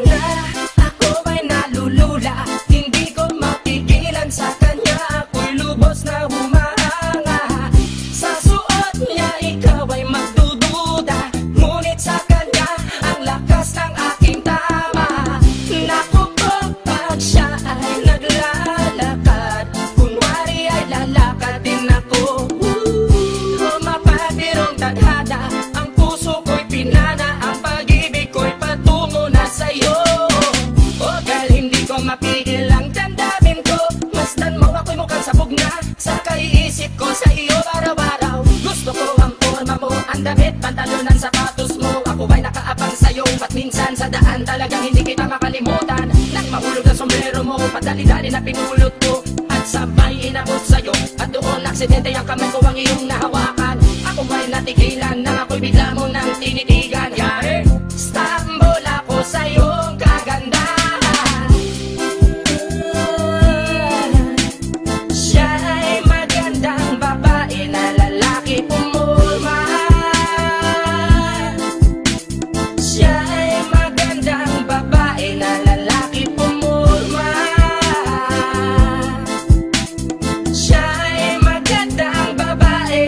na, ako ay nalulula. Hindi ko mapigilan sa kanya, ako'y lubos na humahanga. Sa suot niya ikaw ay magdududa, ngunit sa kanya ang lakas ng aking tama. Naku po, pag siya ay naglalakad, kunwari ay lalakad din ako. Mapatirong tadhana, ang puso ko'y pinana, ang pag-ibig ko'y patungo na sa'yo. O dahil hindi ko mapigil ang damdamin ko, masdan mo ako'y mukhang sabog na sa kaiisip ko sa iyo araw-araw. Gusto ko ang forma mo, ang damit, pantalonan, sapatos mo. Ako ay nakaabang sa'yo, at minsan sa daan talagang hindi kita makalimutan. Nang mahulog ang sombrero mo, padali-dali na pinulot ko, at sabay inabot sa'yo. At doon aksidente ang kamay ko ang iyong nahawakan. Ako ay natigilan, nang ako'y bigla mo nang tinitigan. Yari, stambol ako sa iyong kagandahan. Siya ay magandang babae na lalaki pumulma. Siya ay magandang babae na lalaki pumulma. Siya ay magandang babae.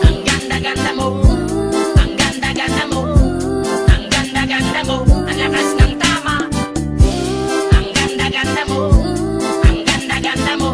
Ang ganda-ganda mo, ang ganda-ganda mo, ang ganda-ganda mo, ang lakas ng tama. Ang ganda-ganda mo, ang ganda-ganda mo,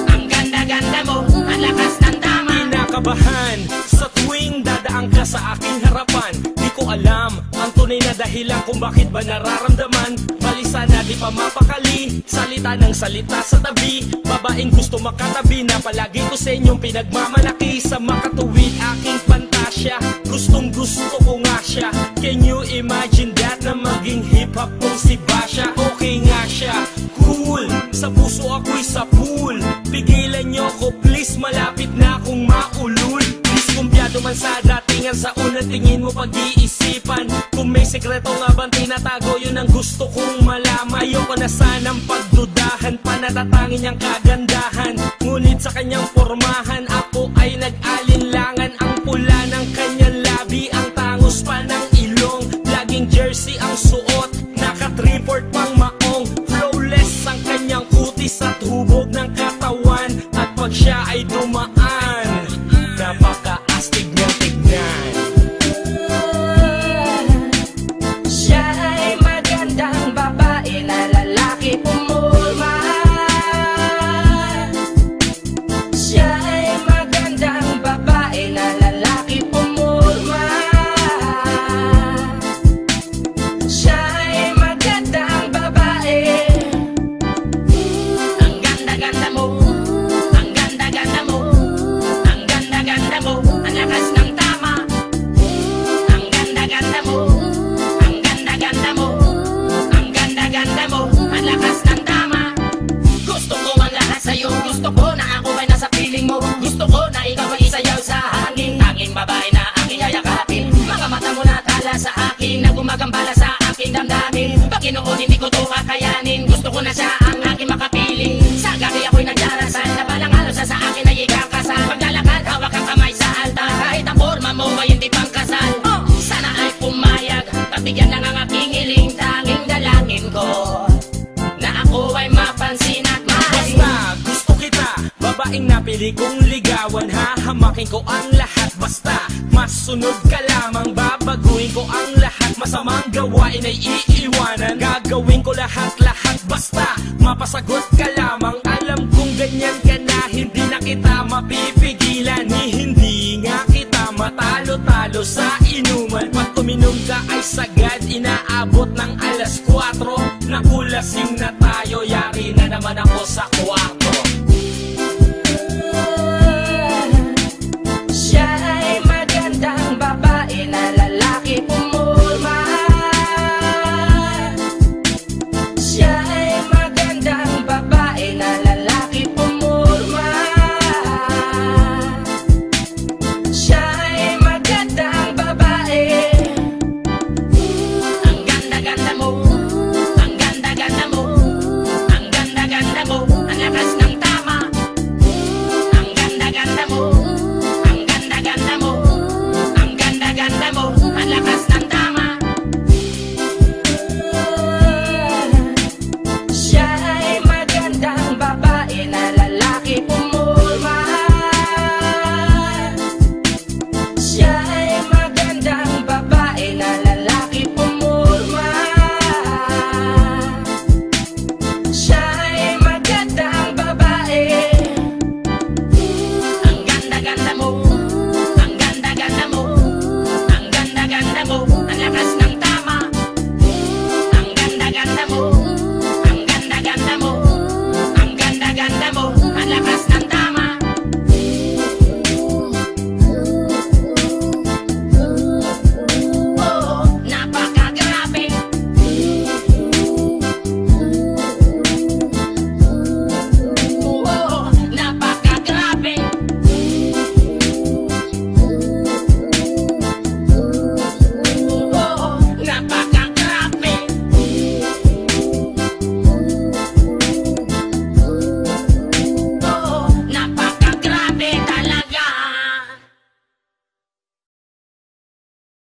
ang ganda-ganda mo, ang lakas ng tama. Kinakabahan sa tuwing dadaan ka sa aking harapan. Di ko alam ang tunay na dahilan kung bakit ba nararamdaman. Balisa na di pa mapakali, salita ng salita sa tabi. Babaeng gusto makatabi na palagi ko sa inyong pinagmamalaki. Sa makatuwid aking pantasya, gustong gusto ko nga siya. Can you imagine that, na maging hip-hop kong si Basha? Okay nga siya, cool, sa puso ako'y sa pool. Pigilan nyo ko please, malapit na akong maulul. Diskumpiyado man sa datingan, sa unang tingin mo pag-iisipan. Kung may sekreto nga bang tinatago, yun ang gusto kong malaman. Ayoko na sanang pagdudahan, panatatangin niyang kagandahan. Ngunit sa kanyang pormahan, ako ay nag-alinlangan. Ang pula ng kanyang labi, ang tangos pa ng ilong. Laging jersey ang suot, naka-3-4 pang maong. Flawless ang kanyang kutis at hubog ng katawan. At pag siya ay dumaan, napaka-astig niyang tignan. Siya ay magandang babae na lalaki pumulma. Siya ay magandang babae na lalaki pumulma. Siya ay magandang babae. Ang ganda-ganda mo, ang ganda-ganda mo, ang ganda-ganda mo, ang lakas ng tama. Ang ganda-ganda mo, ang ganda-ganda mo, ang ganda-ganda mo, ang lakas ng tama. Gusto ko ang lahat sa'yo, gusto ko na ako ay nasa piling mo. Gusto ko na ikaw ay isayaw sa hangin, tanging babae na aking yayakapin. Mga mata mo na tala sa akin, na gumagambala sa aking damdamin. Paginoon hindi ko to kakayanin, gusto ko na siya ang aking makapiling. Sa gabi ako'y nagdarasal, na balang halos sa akin ay ikakasal. Paglalakad, hawak ang kamay sa altar, kahit ang forma mo ay hindi pang kasal. Sana ay pumayag, pagbigyan lang ang aking hiling. Tanging dalangin ko na ako ay mapansin at mahalin. Basta gusto kita, babaeng napili kong ligawan. Hahamakin ko ang lahat, basta masunod ka lamang. Babaguhin ko ang lahat, masamang gawain ay iiwanan. Gagawin ko lahat-lahat, basta mapasagot ka lamang. Alam kong ganyan ka na, hindi na kita mapipigilan. Hindi nga kita matalo-talo sa inuman. Pag uminom ka ay sagad, inaabot ng alas 4. Nakulasing na tayo, yari na naman ako sa